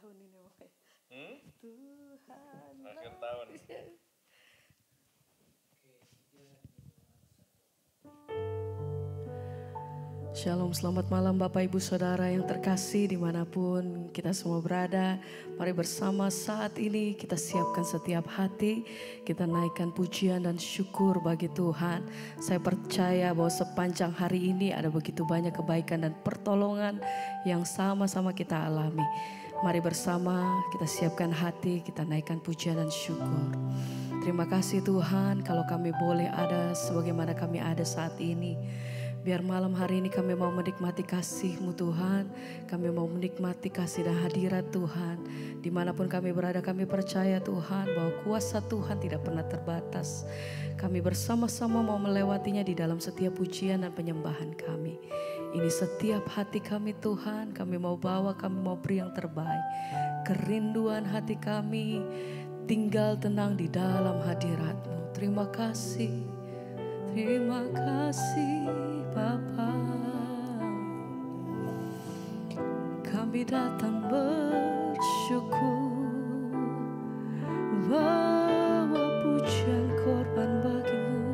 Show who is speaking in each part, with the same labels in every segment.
Speaker 1: tahun ini, Bapak. Tuhan.
Speaker 2: Akhir tahun.
Speaker 1: Shalom, selamat malam Bapak Ibu Saudara yang terkasih dimanapun kita semua berada. Mari bersama saat ini kita siapkan setiap hati, kita naikkan pujian dan syukur bagi Tuhan. Saya percaya bahwa sepanjang hari ini ada begitu banyak kebaikan dan pertolongan yang sama-sama kita alami. Mari bersama kita siapkan hati, kita naikkan pujian dan syukur. Terima kasih Tuhan kalau kami boleh ada sebagaimana kami ada saat ini. Biar malam hari ini kami mau menikmati kasih-Mu Tuhan. Kami mau menikmati kasih dan hadirat Tuhan. Dimanapun kami berada kami percaya Tuhan bahwa kuasa Tuhan tidak pernah terbatas. Kami bersama-sama mau melewatinya di dalam setiap pujian dan penyembahan kami. Ini setiap hati kami Tuhan, kami mau bawa, kami mau beri yang terbaik. Kerinduan hati kami tinggal tenang di dalam hadirat-Mu. Terima kasih. Terima kasih Bapa, kami datang bersyukur, bawa pujian korban bagi-Mu.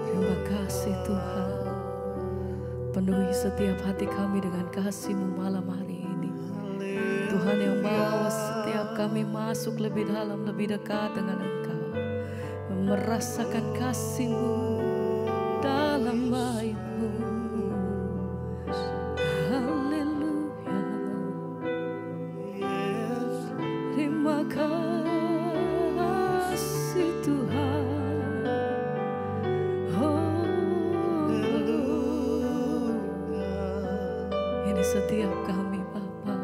Speaker 1: Terima kasih Tuhan, penuhi setiap hati kami dengan kasih-Mu malam hari ini. Tuhan yang bawa setiap kami masuk lebih dalam, lebih dekat dengan Engkau. Merasakan kasih-Mu dalam bait-Mu. Haleluya. Terima kasih Tuhan. Oh, ini setiap kami Bapa.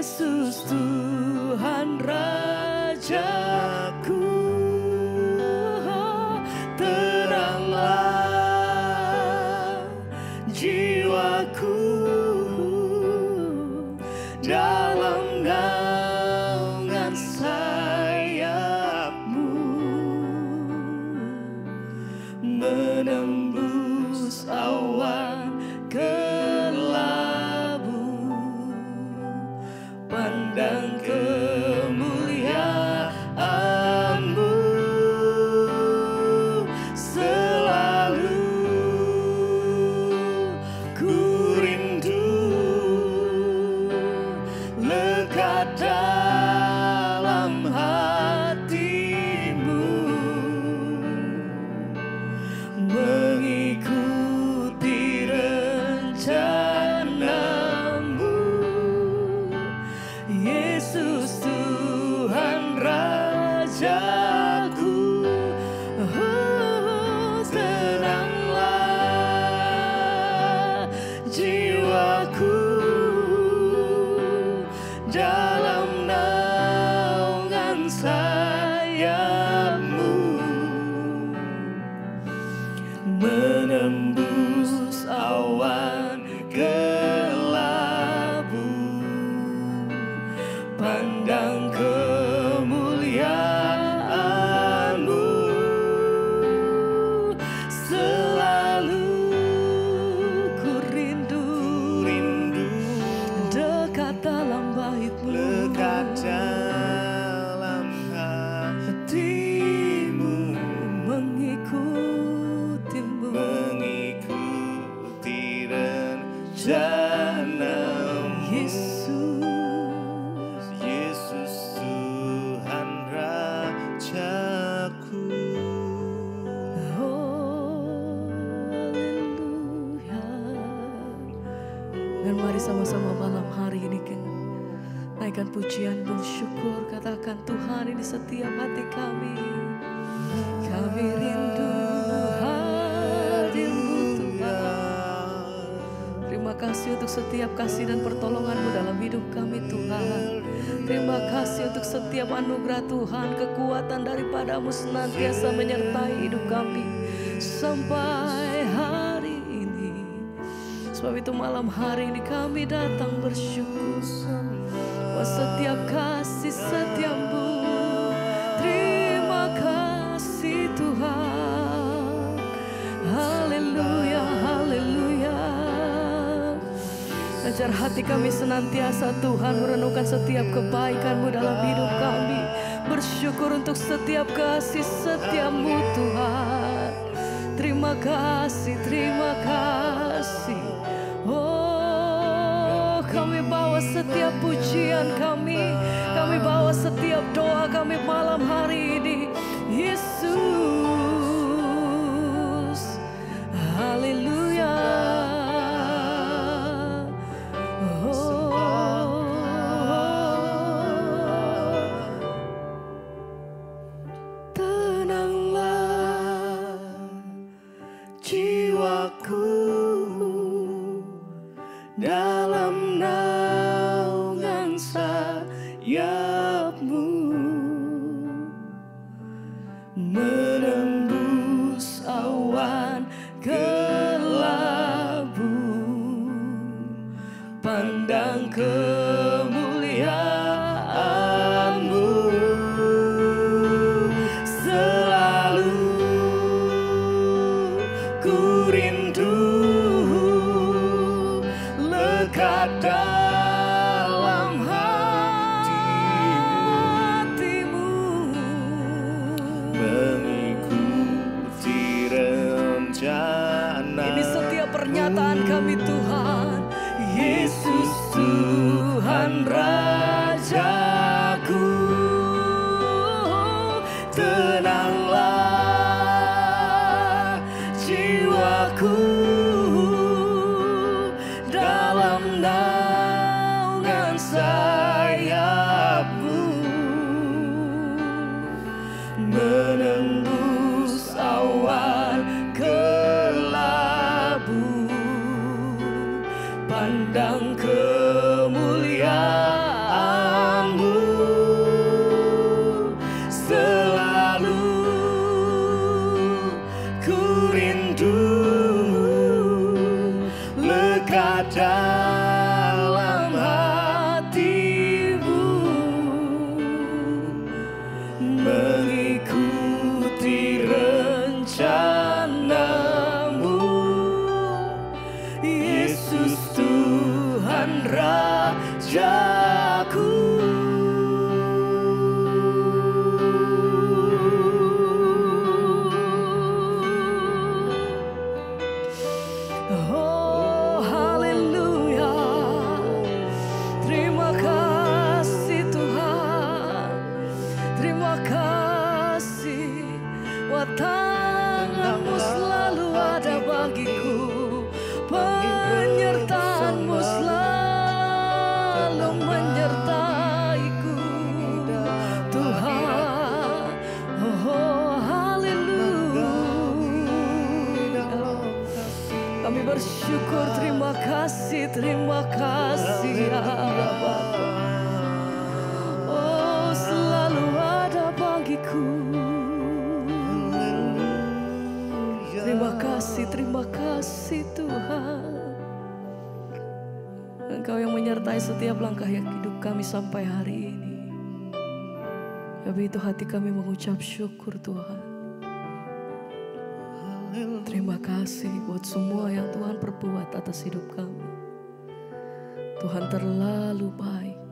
Speaker 1: Yesus Tuhan Rajaku, teranglah jiwaku dalam naungan sayap-Mu, menembus awan pandang kemuliaan-Mu selalu ku rindu lekat dalam hati-Mu, mengikuti rencana-Mu. Yesus Tuhan Rajaku, oh, tenanglah jiwaku dalam naungan sayap-Mu, menembus awan pandang kemuliaan-Mu selalu ku rindu dekat dalam bait-Mu, lekat dalam hati-Mu, mengikuti-Mu, mengikuti rencana-Mu. Yesus Dan mari sama-sama malam hari ini naikkan pujian bersyukur, katakan Tuhan ini setiap hati kami. Kami rindu hadir-Mu Tuhan. Terima kasih untuk setiap kasih dan pertolongan-Mu dalam hidup kami Tuhan. Terima kasih untuk setiap anugerah Tuhan, kekuatan daripada-Mu senantiasa menyertai hidup kami sampai hari ini. Sebab itu malam hari ini kami datang bersyukur bahwa setiap kasih setiamu. Terima kasih Tuhan. Haleluya, haleluya. Ajar hati kami senantiasa Tuhan merenungkan setiap kebaikan-Mu dalam hidup kami. Bersyukur untuk setiap kasih setiamu Tuhan. Terima kasih, terima kasih. Oh, kami bawa setiap pujian kami bawa setiap doa kami malam hari ini. Yesus, haleluya. Tenanglah jiwaku dalam naungan sayap-Mu, menembus awan kelabu, pandang kemuliaan-Mu. Selalu ku rindu lekat dalam hati-Mu,
Speaker 2: mengikuti rencana.
Speaker 1: Ini setiap pernyataan kami Tuhan. Yesus Tuhan Rajaku, tenanglah jiwaku dalam naungan sayap-Mu, menembus awan kelabu, pandang kemuliaan-Mu. Selalu ku rindu lekat dalam hati-Mu, mengikuti rencana-Mu. Yesus Tuhan Rajaku. Oh, haleluya. Terima kasih Tuhan. Terima kasih. Wah, tangan-Mu selalu ada bagiku. Penyertaan-Mu selalu menyertaiku Tuhan. Oh, haleluya. Kami bersyukur, terima kasih ya Bapa. Oh, selalu ada bagiku. Terima kasih Tuhan. Engkau yang menyertai setiap langkah yang hidup kami sampai hari ini. Tapi itu hati kami mengucap syukur Tuhan. Terima kasih buat semua yang Tuhan perbuat atas hidup kami. Tuhan terlalu baik.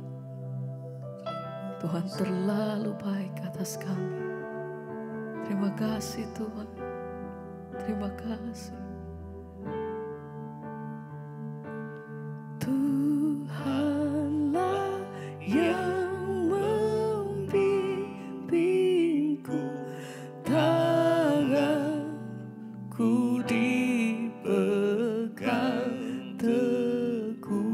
Speaker 1: Tuhan terlalu baik atas kami. Terima kasih Tuhan. Terima kasih. Tuhanlah yang membimbingku, tanganku dipegang teguh.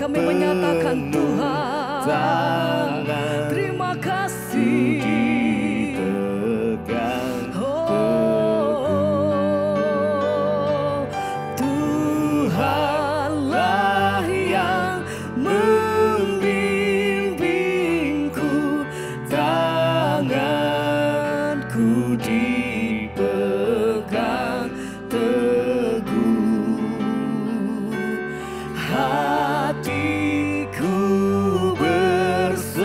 Speaker 1: kami menyatakan Tuhan, terima kasih.
Speaker 2: Tuhanlah yang membimbingku, tanganku dipegang teguh, hatiku berserah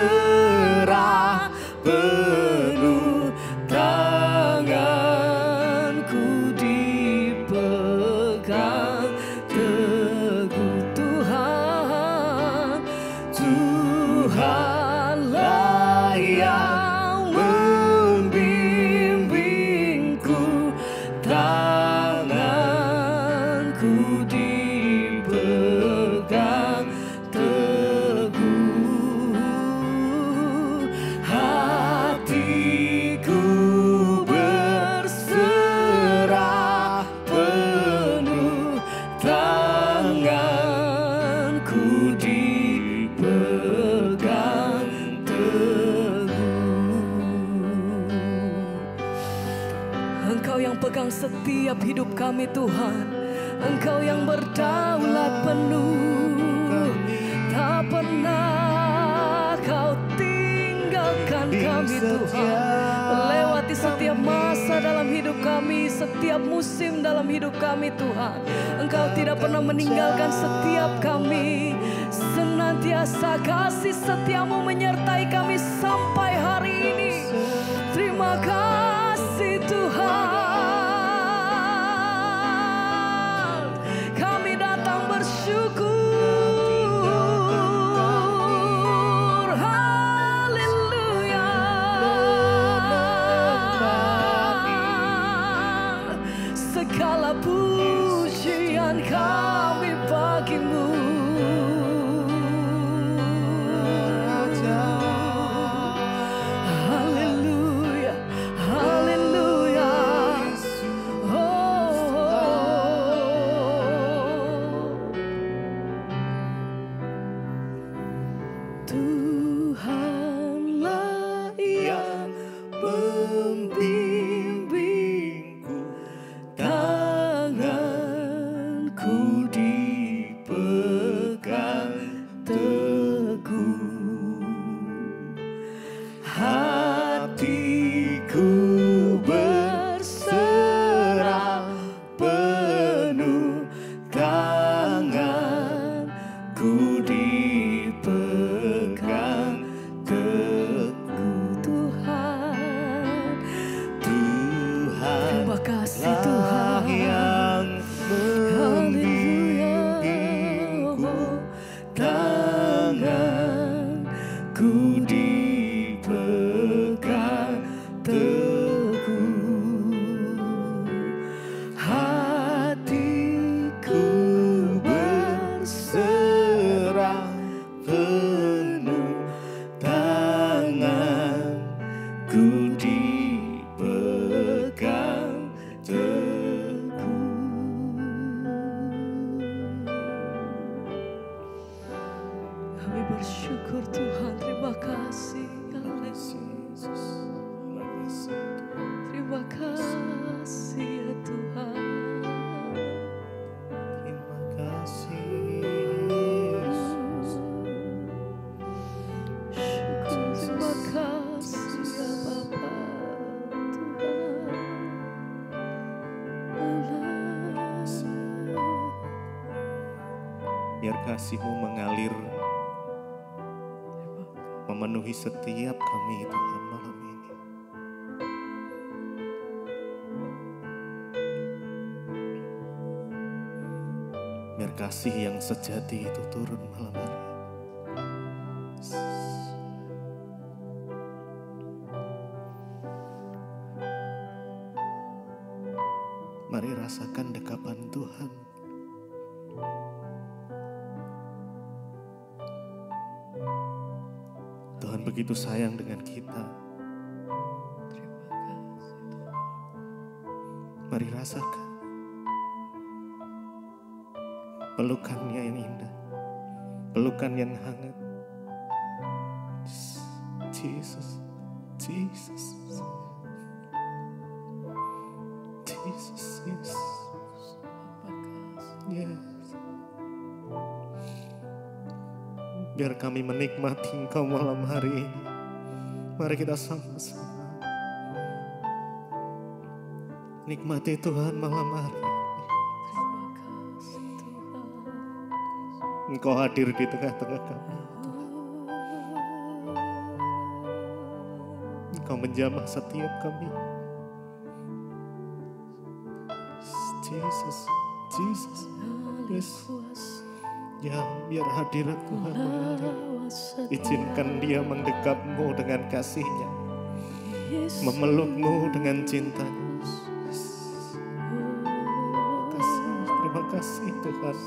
Speaker 2: penuh, tanganku dipegang teguh. Tuhan, Tuhanlah yang membimbingku, tanganku dipegang teguh, hatiku berserah penuh, tanganku dipegang teguh. Engkau yang pegang setiap hidup kami Tuhan, Engkau yang berdaulat penuh, tak pernah Kau tinggalkan kami Tuhan. Melewati setiap masa dalam hidup kami, setiap musim dalam hidup kami Tuhan, Engkau tidak pernah meninggalkan setiap kami. Senantiasa kasih setiamu menyertai kami sampai hari ini. Terima kasih Tuhan, kami datang bersyukur. Haleluya. Segala pujian kami bagimu. Haleluya, haleluya. Tuhanlah yang membimbingku, tanganku dipegang teguh, hatiku berserah penuh, tanganku dipegang teguh.
Speaker 1: Tuhan,
Speaker 2: Tuhan
Speaker 1: terima kasih Tuhan.
Speaker 2: yang membimbingku, tanganku dipegang teguh, hatiku berserah penuh, tanganku dipegang teguh.
Speaker 1: Kami bersyukur Tuhan, terima kasih. Haleluya. Terima kasih ya Tuhan.
Speaker 2: Terima kasih
Speaker 1: Syukur, terima kasih ya Bapa Tuhan.
Speaker 2: biar kasih-Mu mengalir memenuhi setiap kami Tuhan malam ini. Biar kasih yang sejati itu turun malam hari. Mari rasakan dekapan Tuhan. Tuhan begitu sayang dengan kita. Mari rasakan pelukannya yang indah,
Speaker 3: pelukan yang hangat. Jesus, Jesus, Jesus, yes, yes. Biar kami menikmati Engkau malam hari ini. Mari kita sama-sama nikmati Tuhan malam hari ini. Engkau hadir di tengah-tengah kami. Engkau menjamah setiap kami. Jesus, Jesus, yes. Ya, biar hadirat Tuhan mengalir. Izinkan Dia mendekapmu dengan kasih-Nya, memelukmu dengan cintanya. Terima kasih Tuhan.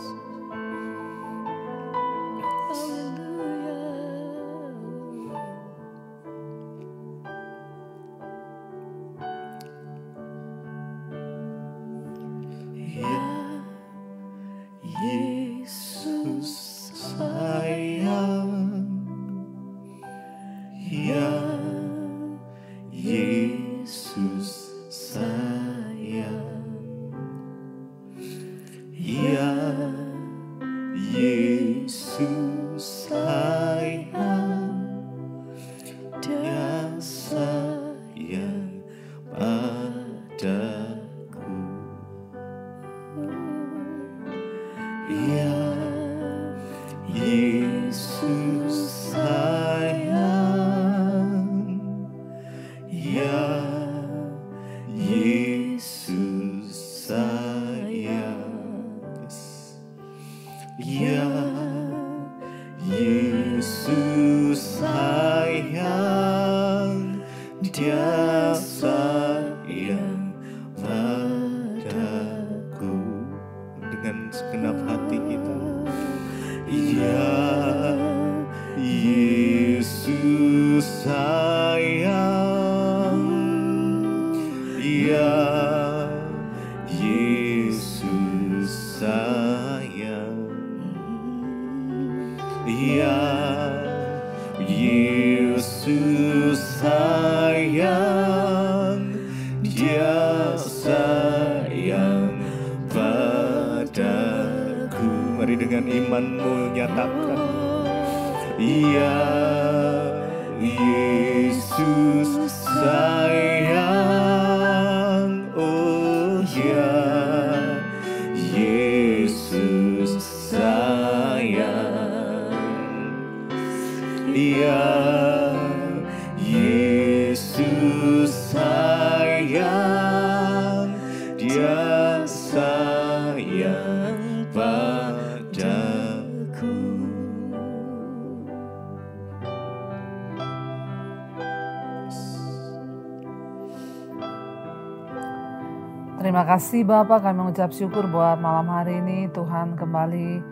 Speaker 4: Terima kasih Bapak, kami mengucap syukur buat malam hari ini Tuhan kembali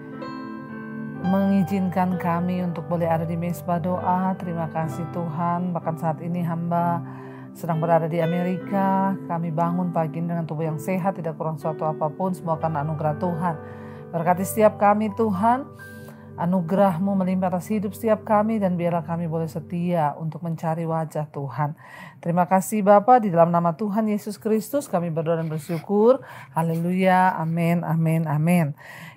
Speaker 4: mengizinkan kami untuk boleh ada di Mesbah Doa. Terima kasih Tuhan, bahkan saat ini hamba sedang berada di Amerika. Kami bangun pagi ini dengan tubuh yang sehat, tidak kurang suatu apapun, semua karena anugerah Tuhan. Berkati setiap kami Tuhan, anugerah-Mu melimpah atas hidup setiap kami, dan biarlah kami boleh setia untuk mencari wajah Tuhan. Terima kasih Bapa, di dalam nama Tuhan Yesus Kristus kami berdoa dan bersyukur. Haleluya, amin, amin, amin.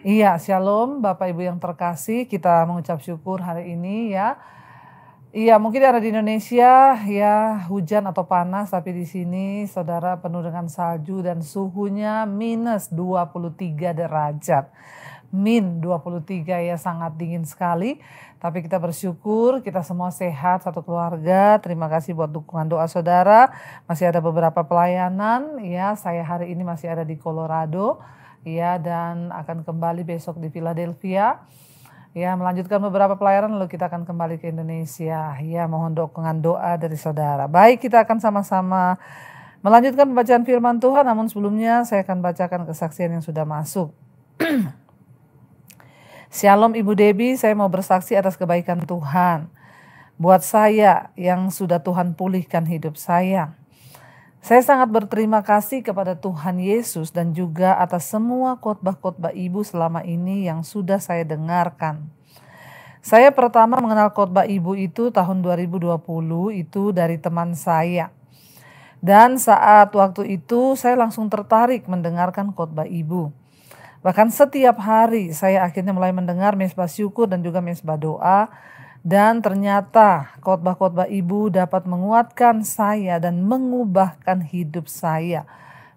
Speaker 4: Iya, shalom Bapak Ibu yang terkasih, kita mengucap syukur hari ini ya. Iya, mungkin ada di Indonesia ya hujan atau panas, tapi di sini saudara penuh dengan salju dan suhunya minus 23 derajat. Min 23 ya, sangat dingin sekali. Tapi kita bersyukur kita semua sehat satu keluarga. Terima kasih buat dukungan doa saudara. Masih ada beberapa pelayanan ya. Saya hari ini masih ada di Colorado ya, dan akan kembali besok di Philadelphia. Ya, melanjutkan beberapa pelayanan lalu kita akan kembali ke Indonesia. Ya, mohon dukungan doa dari saudara. Baik, kita akan sama-sama melanjutkan pembacaan firman Tuhan, namun sebelumnya saya akan bacakan kesaksian yang sudah masuk. Shalom Ibu Debbie, saya mau bersaksi atas kebaikan Tuhan buat saya yang sudah Tuhan pulihkan hidup saya. Saya sangat berterima kasih kepada Tuhan Yesus dan juga atas semua khotbah-khotbah Ibu selama ini yang sudah saya dengarkan. Saya pertama mengenal khotbah Ibu itu tahun 2020 itu dari teman saya. Dan saat waktu itu saya langsung tertarik mendengarkan khotbah Ibu. Bahkan setiap hari saya akhirnya mulai mendengar mesbah syukur dan juga mesbah doa. Dan ternyata khotbah-khotbah Ibu dapat menguatkan saya dan mengubahkan hidup saya.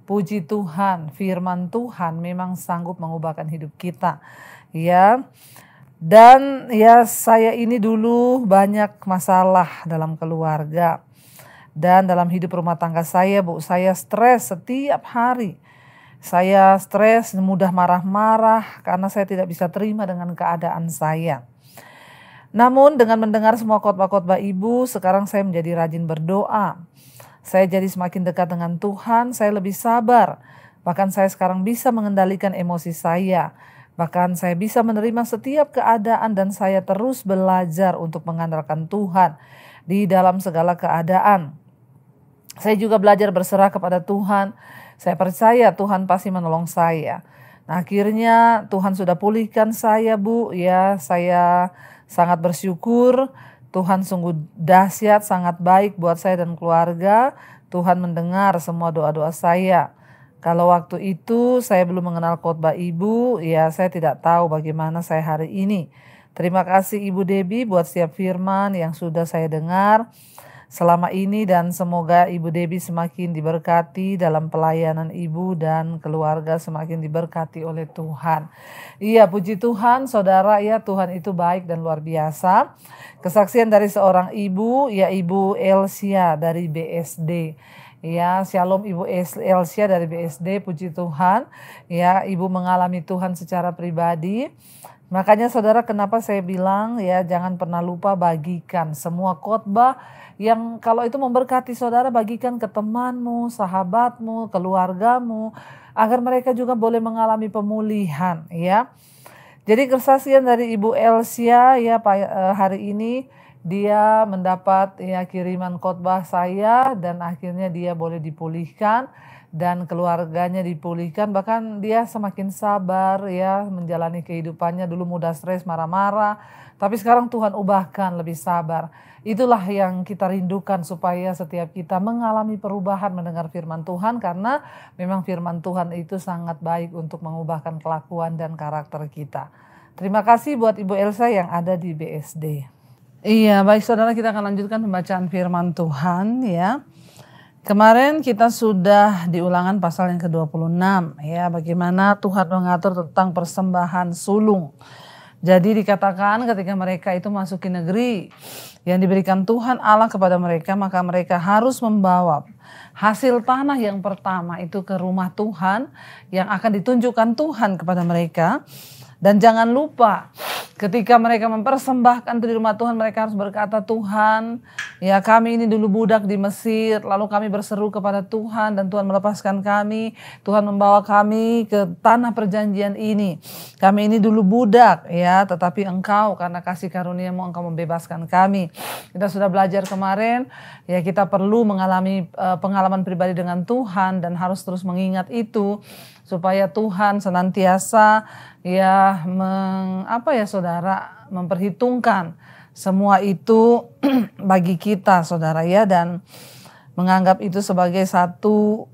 Speaker 4: Puji Tuhan, firman Tuhan memang sanggup mengubahkan hidup kita. Ya. Dan ya saya ini dulu banyak masalah dalam keluarga. Dan dalam hidup rumah tangga saya, Bu, saya stres setiap hari. Saya stres, mudah marah-marah karena saya tidak bisa terima dengan keadaan saya. Namun dengan mendengar semua khotbah-khotbah Ibu, sekarang saya menjadi rajin berdoa. Saya jadi semakin dekat dengan Tuhan, saya lebih sabar. Bahkan saya sekarang bisa mengendalikan emosi saya. Bahkan saya bisa menerima setiap keadaan dan saya terus belajar untuk mengandalkan Tuhan di dalam segala keadaan. Saya juga belajar berserah kepada Tuhan. Saya percaya Tuhan pasti menolong saya. Nah, akhirnya Tuhan sudah pulihkan saya, Bu. Ya, saya sangat bersyukur. Tuhan sungguh dahsyat, sangat baik buat saya dan keluarga. Tuhan mendengar semua doa-doa saya. Kalau waktu itu saya belum mengenal khotbah Ibu, ya saya tidak tahu bagaimana saya hari ini. Terima kasih Ibu Debbie buat setiap firman yang sudah saya dengar selama ini dan semoga Ibu Debbie semakin diberkati dalam pelayanan Ibu dan keluarga semakin diberkati oleh Tuhan. Iya, puji Tuhan saudara, ya Tuhan itu baik dan luar biasa. Kesaksian dari seorang ibu, ya Ibu Elsia dari BSD. Ya, shalom Ibu Elsia dari BSD, puji Tuhan. Ya, Ibu mengalami Tuhan secara pribadi. Makanya saudara, kenapa saya bilang ya jangan pernah lupa bagikan semua khotbah yang kalau itu memberkati saudara, bagikan ke temanmu, sahabatmu, keluargamu agar mereka juga boleh mengalami pemulihan ya. Jadi kesaksian dari Ibu Elsia ya hari ini dia mendapat ya kiriman khotbah saya dan akhirnya dia boleh dipulihkan dan keluarganya dipulihkan, bahkan dia semakin sabar ya menjalani kehidupannya. Dulu mudah stres, marah-marah, tapi sekarang Tuhan ubahkan lebih sabar. Itulah yang kita rindukan supaya setiap kita mengalami perubahan mendengar firman Tuhan, karena memang firman Tuhan itu sangat baik untuk mengubahkan kelakuan dan karakter kita. Terima kasih buat Ibu Elsa yang ada di BSD. Iya, baik saudara, kita akan lanjutkan pembacaan firman Tuhan ya. Kemarin kita sudah di Ulangan pasal yang ke-26 ya, bagaimana Tuhan mengatur tentang persembahan sulung. Jadi dikatakan ketika mereka itu masuki negeri yang diberikan Tuhan Allah kepada mereka, maka mereka harus membawa hasil tanah yang pertama itu ke rumah Tuhan yang akan ditunjukkan Tuhan kepada mereka. Dan jangan lupa ketika mereka mempersembahkan di rumah Tuhan, mereka harus berkata, Tuhan ya kami ini dulu budak di Mesir, lalu kami berseru kepada Tuhan dan Tuhan melepaskan kami. Tuhan membawa kami ke tanah perjanjian ini. Kami ini dulu budak ya, tetapi Engkau karena kasih karunia-Mu Engkau membebaskan kami. Kita sudah belajar kemarin ya, kita perlu mengalami pengalaman pribadi dengan Tuhan dan harus terus mengingat itu supaya Tuhan senantiasa ya saudara memperhitungkan semua itu bagi kita saudara ya, dan menganggap itu sebagai satu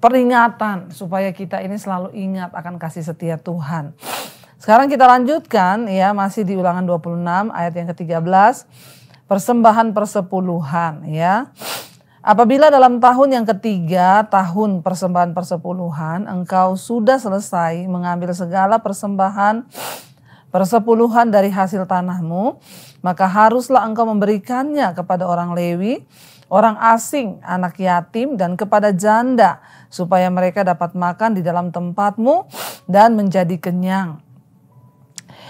Speaker 4: peringatan supaya kita ini selalu ingat akan kasih setia Tuhan. Sekarang kita lanjutkan ya, masih di Ulangan 26 ayat yang ke-13, persembahan persepuluhan ya. Apabila dalam tahun yang ketiga, tahun persembahan persepuluhan, engkau sudah selesai mengambil segala persembahan persepuluhan dari hasil tanahmu, maka haruslah engkau memberikannya kepada orang Lewi, orang asing, anak yatim, dan kepada janda, supaya mereka dapat makan di dalam tempatmu dan menjadi kenyang.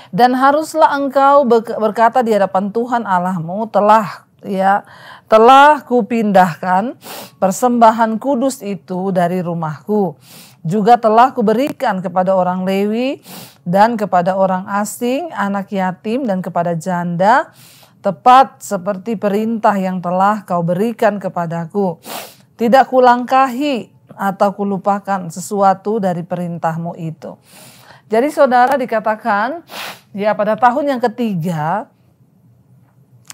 Speaker 4: Dan haruslah engkau berkata di hadapan Tuhan Allahmu, telah kupindahkan persembahan kudus itu dari rumahku. Juga telah kuberikan kepada orang Lewi dan kepada orang asing, anak yatim dan kepada janda, tepat seperti perintah yang telah kau berikan kepadaku. Tidak kulangkahi atau kulupakan sesuatu dari perintahmu itu. Jadi saudara, dikatakan Ya, pada tahun yang ketiga,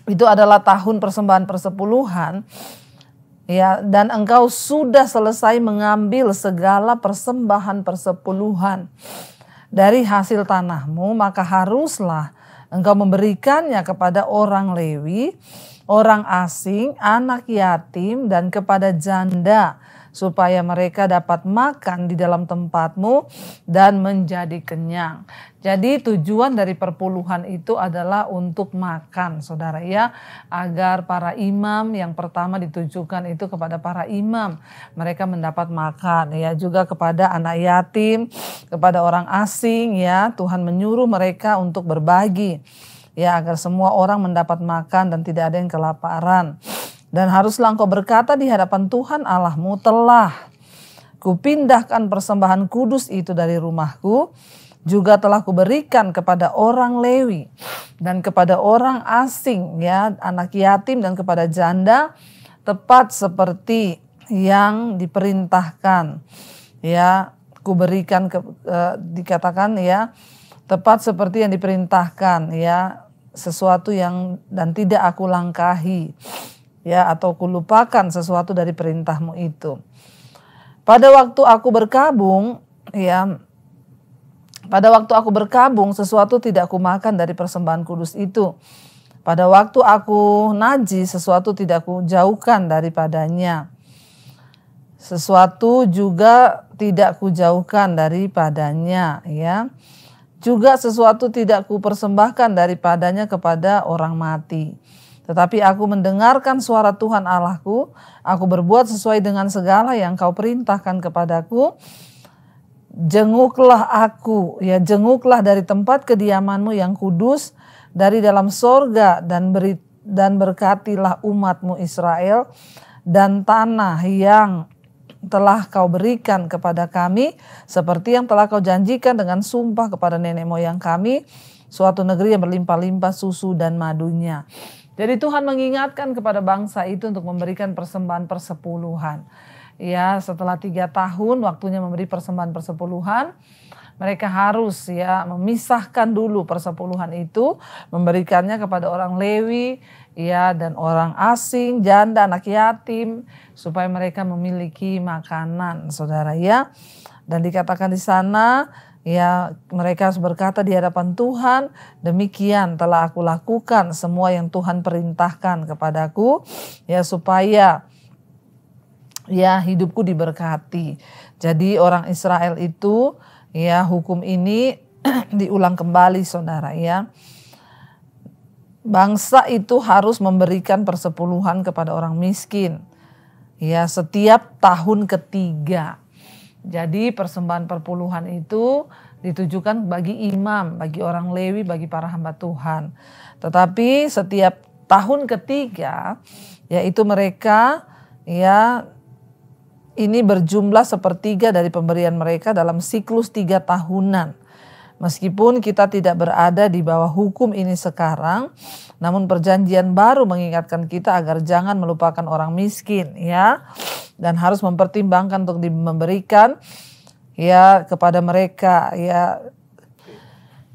Speaker 4: itu adalah tahun persembahan persepuluhan. Ya, dan engkau sudah selesai mengambil segala persembahan persepuluhan dari hasil tanahmu, maka haruslah engkau memberikannya kepada orang Lewi, orang asing, anak yatim, dan kepada janda, supaya mereka dapat makan di dalam tempatmu dan menjadi kenyang. Jadi tujuan dari perpuluhan itu adalah untuk makan, saudara ya, agar para imam, yang pertama ditujukan itu kepada para imam, mereka mendapat makan, ya, juga kepada anak yatim, kepada orang asing, ya, Tuhan menyuruh mereka untuk berbagi, ya, agar semua orang mendapat makan dan tidak ada yang kelaparan. Dan haruslah engkau berkata di hadapan Tuhan Allahmu, telah kupindahkan persembahan kudus itu dari rumahku, juga telah kuberikan kepada orang Lewi dan kepada orang asing, ya, anak yatim dan kepada janda, tepat seperti yang diperintahkan, ya, kuberikan dikatakan, ya, tepat seperti yang diperintahkan, ya, sesuatu yang dan tidak aku langkahi, ya, atau kulupakan sesuatu dari perintahmu itu. Pada waktu aku berkabung, ya, pada waktu aku berkabung, sesuatu tidak aku makan dari persembahan kudus itu. Pada waktu aku najis, sesuatu tidak aku jauhkan daripadanya. Sesuatu juga tidak ku jauhkan daripadanya, ya. Juga sesuatu tidak ku persembahkan daripadanya kepada orang mati. Tetapi aku mendengarkan suara Tuhan Allahku, aku berbuat sesuai dengan segala yang kau perintahkan kepadaku. Jenguklah aku, ya, jenguklah dari tempat kediamanmu yang kudus, dari dalam sorga, dan berkatilah umatmu Israel, dan tanah yang telah kau berikan kepada kami, seperti yang telah kau janjikan dengan sumpah kepada nenek moyang kami, suatu negeri yang berlimpah-limpah susu dan madunya. Jadi Tuhan mengingatkan kepada bangsa itu untuk memberikan persembahan persepuluhan. Ya, setelah 3 tahun waktunya memberi persembahan persepuluhan, mereka harus, ya, memisahkan dulu persepuluhan itu, memberikannya kepada orang Lewi, ya, dan orang asing, janda, anak yatim, supaya mereka memiliki makanan, saudara, ya. Dan dikatakan di sana, ya, mereka harus berkata di hadapan Tuhan, demikian telah aku lakukan semua yang Tuhan perintahkan kepadaku, ya, supaya, ya, hidupku diberkati. Jadi orang Israel itu, ya, hukum ini diulang kembali, saudara, ya. Bangsa itu harus memberikan persepuluhan kepada orang miskin, ya, setiap tahun ketiga. Jadi persembahan perpuluhan itu ditujukan bagi imam, bagi orang Lewi, bagi para hamba Tuhan. Tetapi setiap tahun ketiga, yaitu mereka, ya, ini berjumlah 1/3 dari pemberian mereka dalam siklus 3 tahunan. Meskipun kita tidak berada di bawah hukum ini sekarang, namun perjanjian baru mengingatkan kita agar jangan melupakan orang miskin, ya, dan harus mempertimbangkan untuk memberikan, ya, kepada mereka, ya.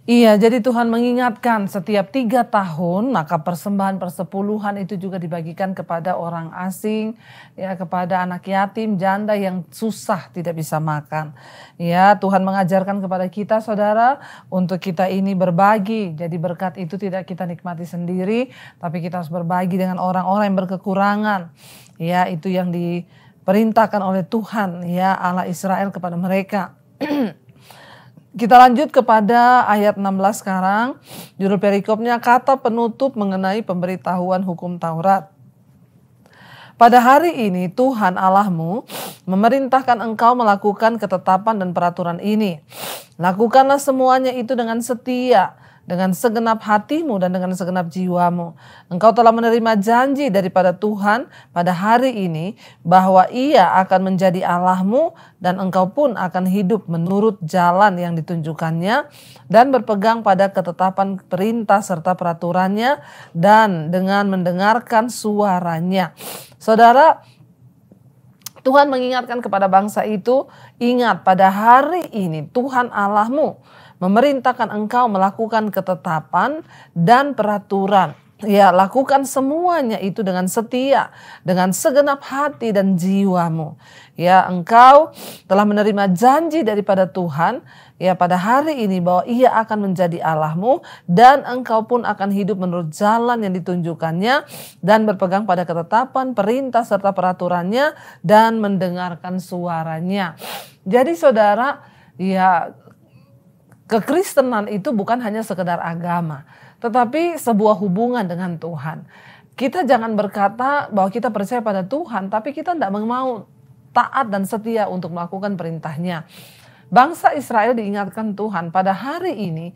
Speaker 4: Iya, jadi Tuhan mengingatkan setiap 3 tahun maka persembahan persepuluhan itu juga dibagikan kepada orang asing, ya, kepada anak yatim, janda yang susah tidak bisa makan. Ya, Tuhan mengajarkan kepada kita, saudara, untuk kita ini berbagi. Jadi berkat itu tidak kita nikmati sendiri, tapi kita harus berbagi dengan orang-orang yang berkekurangan. Ya, itu yang diperintahkan oleh Tuhan, ya, Allah Israel kepada mereka. Kita lanjut kepada ayat 16 sekarang. Judul perikopnya kata penutup mengenai pemberitahuan hukum Taurat. Pada hari ini Tuhan Allahmu memerintahkan engkau melakukan ketetapan dan peraturan ini. Lakukanlah semuanya itu dengan setia, dengan segenap hatimu dan dengan segenap jiwamu. Engkau telah menerima janji daripada Tuhan pada hari ini bahwa Ia akan menjadi Allahmu dan engkau pun akan hidup menurut jalan yang ditunjukkannya dan berpegang pada ketetapan perintah serta peraturannya dan dengan mendengarkan suaranya. Saudara, Tuhan mengingatkan kepada bangsa itu, ingat pada hari ini Tuhan Allahmu memerintahkan engkau melakukan ketetapan dan peraturan. Ya, lakukan semuanya itu dengan setia, dengan segenap hati dan jiwamu. Ya, engkau telah menerima janji daripada Tuhan ya pada hari ini bahwa Ia akan menjadi Allahmu dan engkau pun akan hidup menurut jalan yang ditunjukkannya dan berpegang pada ketetapan, perintah serta peraturannya dan mendengarkan suaranya. Jadi saudara, ya kekristenan itu bukan hanya sekedar agama, tetapi sebuah hubungan dengan Tuhan. Kita jangan berkata bahwa kita percaya pada Tuhan, tapi kita tidak mau taat dan setia untuk melakukan perintahnya. Bangsa Israel diingatkan Tuhan, pada hari ini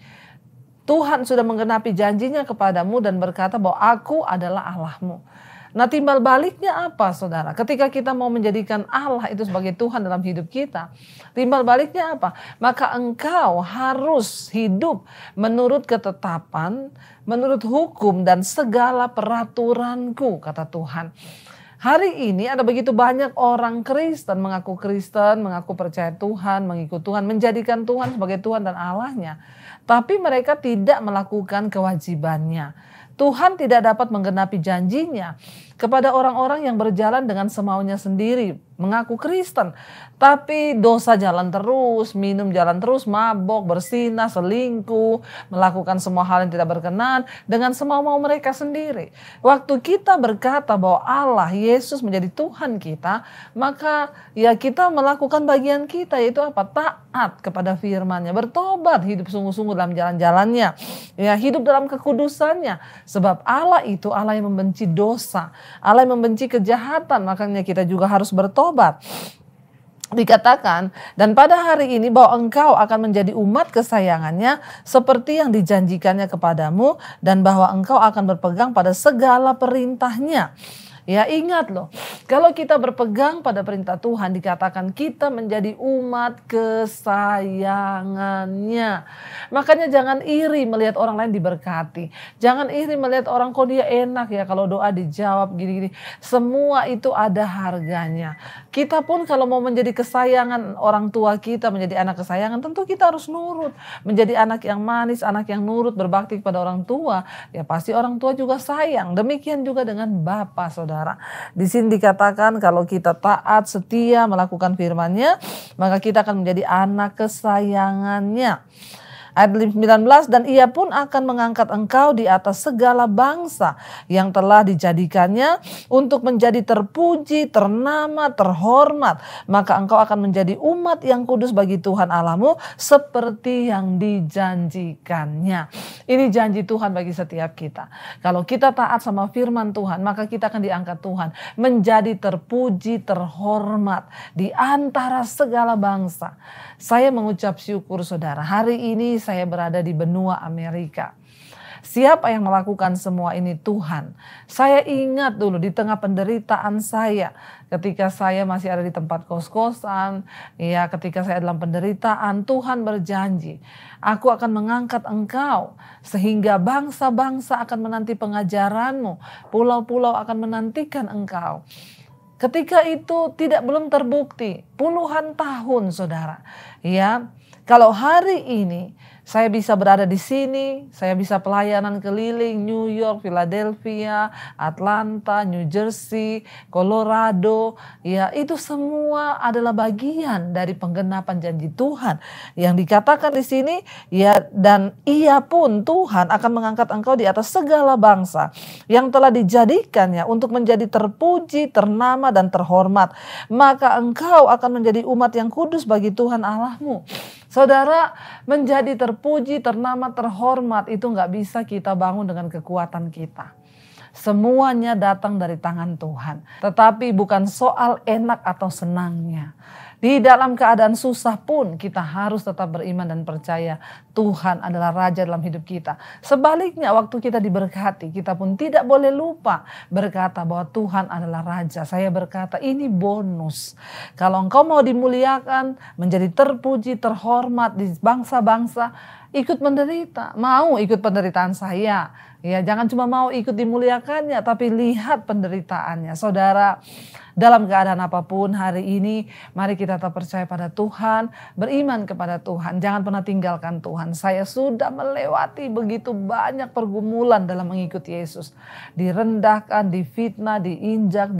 Speaker 4: Tuhan sudah menggenapi janjinya kepadamu dan berkata bahwa aku adalah Allahmu. Nah, timbal baliknya apa saudara? Ketika kita mau menjadikan Allah itu sebagai Tuhan dalam hidup kita, timbal baliknya apa? Maka engkau harus hidup menurut ketetapan, menurut hukum dan segala peraturanku, kata Tuhan. Hari ini ada begitu banyak orang Kristen, mengaku percaya Tuhan, mengikut Tuhan, menjadikan Tuhan sebagai Tuhan dan Allahnya. Tapi mereka tidak melakukan kewajibannya. Tuhan tidak dapat menggenapi janjinya kepada orang-orang yang berjalan dengan semaunya sendiri, mengaku Kristen, tapi dosa jalan terus, minum jalan terus, mabok, bersinah, selingkuh, melakukan semua hal yang tidak berkenan dengan semau-mau mereka sendiri. Waktu kita berkata bahwa Allah, Yesus menjadi Tuhan kita, maka ya kita melakukan bagian kita, yaitu apa? Taat kepada firman-Nya, bertobat, hidup sungguh-sungguh dalam jalan-jalannya, ya hidup dalam kekudusannya. Sebab Allah itu Allah yang membenci dosa, Allah yang membenci kejahatan, makanya kita juga harus bertobat. Dikatakan, dan pada hari ini bahwa engkau akan menjadi umat kesayangannya seperti yang dijanjikannya kepadamu, dan bahwa engkau akan berpegang pada segala perintahnya. Ya, ingat loh, kalau kita berpegang pada perintah Tuhan, dikatakan kita menjadi umat kesayangannya. Makanya jangan iri melihat orang lain diberkati. Jangan iri melihat orang, kok dia enak ya kalau doa dijawab gini-gini. Semua itu ada harganya. Kita pun kalau mau menjadi kesayangan orang tua kita, menjadi anak kesayangan, tentu kita harus nurut. Menjadi anak yang manis, anak yang nurut, berbakti kepada orang tua, ya pasti orang tua juga sayang. Demikian juga dengan Bapa, saudara. Di sini dikatakan kalau kita taat, setia, melakukan firman-Nya, maka kita akan menjadi anak kesayangannya. Ayat 19, dan Ia pun akan mengangkat engkau di atas segala bangsa yang telah dijadikannya untuk menjadi terpuji, ternama, terhormat. Maka engkau akan menjadi umat yang kudus bagi Tuhan Allahmu seperti yang dijanjikannya. Ini janji Tuhan bagi setiap kita. Kalau kita taat sama firman Tuhan, maka kita akan diangkat Tuhan menjadi terpuji, terhormat di antara segala bangsa. Saya mengucap syukur saudara, hari ini saya berada di benua Amerika. Siapa yang melakukan semua ini? Tuhan. Saya ingat dulu di tengah penderitaan saya, ketika saya masih ada di tempat kos-kosan, ya ketika saya dalam penderitaan, Tuhan berjanji, aku akan mengangkat engkau sehingga bangsa-bangsa akan menanti pengajaranmu, pulau-pulau akan menantikan engkau. Ketika itu belum terbukti, puluhan tahun saudara. Ya, kalau hari ini saya bisa berada di sini, saya bisa pelayanan keliling New York, Philadelphia, Atlanta, New Jersey, Colorado, ya itu semua adalah bagian dari penggenapan janji Tuhan yang dikatakan di sini, ya, dan Ia pun Tuhan akan mengangkat engkau di atas segala bangsa yang telah dijadikannya untuk menjadi terpuji, ternama dan terhormat. Maka engkau akan menjadi umat yang kudus bagi Tuhan Allahmu. Saudara, menjadi terpuji, ternama, terhormat itu nggak bisa kita bangun dengan kekuatan kita. Semuanya datang dari tangan Tuhan. Tetapi bukan soal enak atau senangnya. Di dalam keadaan susah pun kita harus tetap beriman dan percaya Tuhan adalah Raja dalam hidup kita. Sebaliknya waktu kita diberkati, kita pun tidak boleh lupa berkata bahwa Tuhan adalah Raja. Saya berkata ini bonus. Kalau engkau mau dimuliakan, menjadi terpuji, terhormat di bangsa-bangsa, ikut menderita. Mau ikut penderitaan saya. Ya, jangan cuma mau ikut dimuliakannya, tapi lihat penderitaannya. Saudara, dalam keadaan apapun hari ini, mari kita tetap percaya pada Tuhan, beriman kepada Tuhan, jangan pernah tinggalkan Tuhan. Saya sudah melewati begitu banyak pergumulan dalam mengikuti Yesus. Direndahkan, difitnah, diinjak,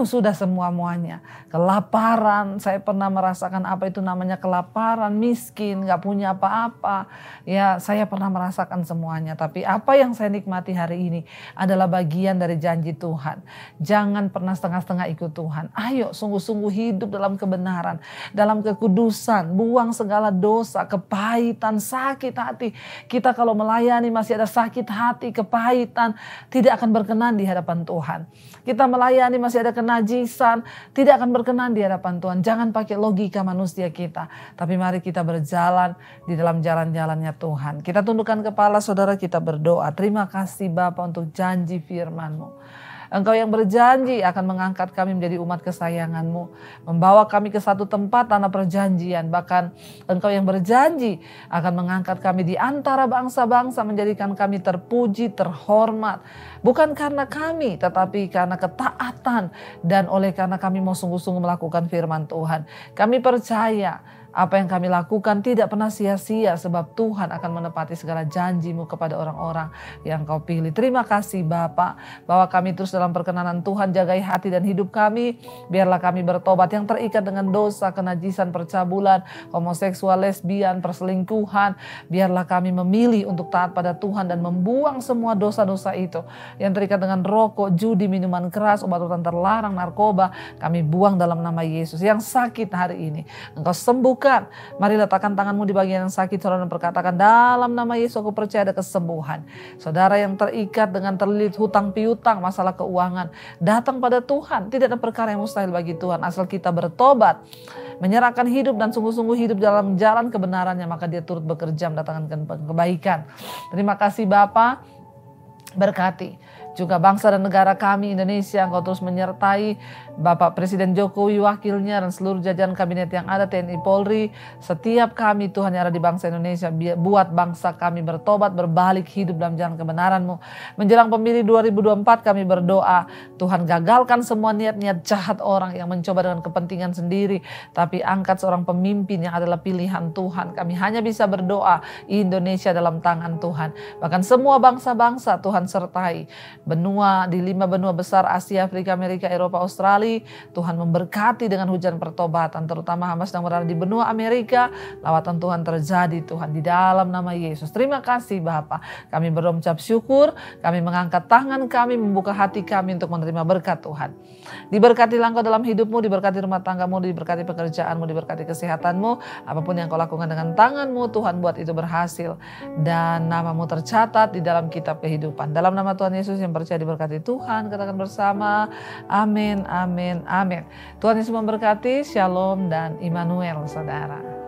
Speaker 4: sudah semua-muanya. Kelaparan, saya pernah merasakan apa itu namanya kelaparan, miskin, gak punya apa-apa. Ya, saya pernah merasakan semuanya. Tapi apa yang saya nikmati hari ini adalah bagian dari janji Tuhan. Jangan pernah setengah-setengah ikut Tuhan. Ayo sungguh-sungguh hidup dalam kebenaran, dalam kekudusan, buang segala dosa, kepahitan, sakit hati. Kita kalau melayani masih ada sakit hati, kepahitan, tidak akan berkenan di hadapan Tuhan. Kita melayani masih ada kenajisan, tidak akan berkenan di hadapan Tuhan. Jangan pakai logika manusia kita, tapi mari kita berjalan di dalam jalan-jalannya Tuhan. Kita tundukkan kepala, saudara, kita berdoa. Terima kasih Bapa untuk janji firman-Mu. Engkau yang berjanji akan mengangkat kami menjadi umat kesayangan-Mu, membawa kami ke satu tempat tanah perjanjian. Bahkan Engkau yang berjanji akan mengangkat kami di antara bangsa-bangsa, menjadikan kami terpuji, terhormat. Bukan karena kami, tetapi karena ketaatan dan oleh karena kami mau sungguh-sungguh melakukan firman Tuhan. Kami percaya apa yang kami lakukan tidak pernah sia-sia, sebab Tuhan akan menepati segala janji-Mu kepada orang-orang yang Kau pilih. Terima kasih Bapa, bahwa kami terus dalam perkenanan Tuhan. Jagai hati dan hidup kami, biarlah kami bertobat yang terikat dengan dosa, kenajisan, percabulan, homoseksual, lesbian, perselingkuhan. Biarlah kami memilih untuk taat pada Tuhan dan membuang semua dosa-dosa itu yang terikat dengan rokok, judi, minuman keras, obat-obatan terlarang, narkoba. Kami buang dalam nama Yesus. Yang sakit hari ini Engkau sembuh. Mari letakkan tangan-Mu di bagian yang sakit, saudara, dan perkatakan, dalam nama Yesus aku percaya ada kesembuhan. Saudara yang terikat dengan terlilit hutang piutang, masalah keuangan, datang pada Tuhan. Tidak ada perkara yang mustahil bagi Tuhan, asal kita bertobat, menyerahkan hidup dan sungguh-sungguh hidup dalam jalan kebenarannya, maka Dia turut bekerja mendatangkan kebaikan. Terima kasih Bapa, berkati juga bangsa dan negara kami Indonesia. Engkau terus menyertai Bapak Presiden Jokowi, wakilnya, dan seluruh jajaran kabinet yang ada, TNI, Polri, setiap kami Tuhan yang ada di bangsa Indonesia. Buat bangsa kami bertobat, berbalik, hidup dalam jalan kebenaran-Mu. Menjelang pemilu 2024 kami berdoa, Tuhan gagalkan semua niat-niat jahat orang yang mencoba dengan kepentingan sendiri, tapi angkat seorang pemimpin yang adalah pilihan Tuhan. Kami hanya bisa berdoa, Indonesia dalam tangan Tuhan. Bahkan semua bangsa-bangsa Tuhan sertai. Benua, di 5 benua besar, Asia, Afrika, Amerika, Eropa, Australia, Tuhan memberkati dengan hujan pertobatan. Terutama hamba sedang berada di benua Amerika, lawatan Tuhan terjadi Tuhan, di dalam nama Yesus. Terima kasih Bapa, kami berucap syukur, kami mengangkat tangan kami, membuka hati kami untuk menerima berkat Tuhan. Diberkatilah Engkau dalam hidupmu, diberkati rumah tanggamu, diberkati pekerjaanmu, diberkati kesehatanmu. Apapun yang Kau lakukan dengan tanganmu, Tuhan buat itu berhasil, dan namamu tercatat di dalam kitab kehidupan. Dalam nama Tuhan Yesus yang percaya diberkati Tuhan, katakan bersama, amin, amin, amin. Tuhan Yesus memberkati, shalom dan Immanuel, saudara.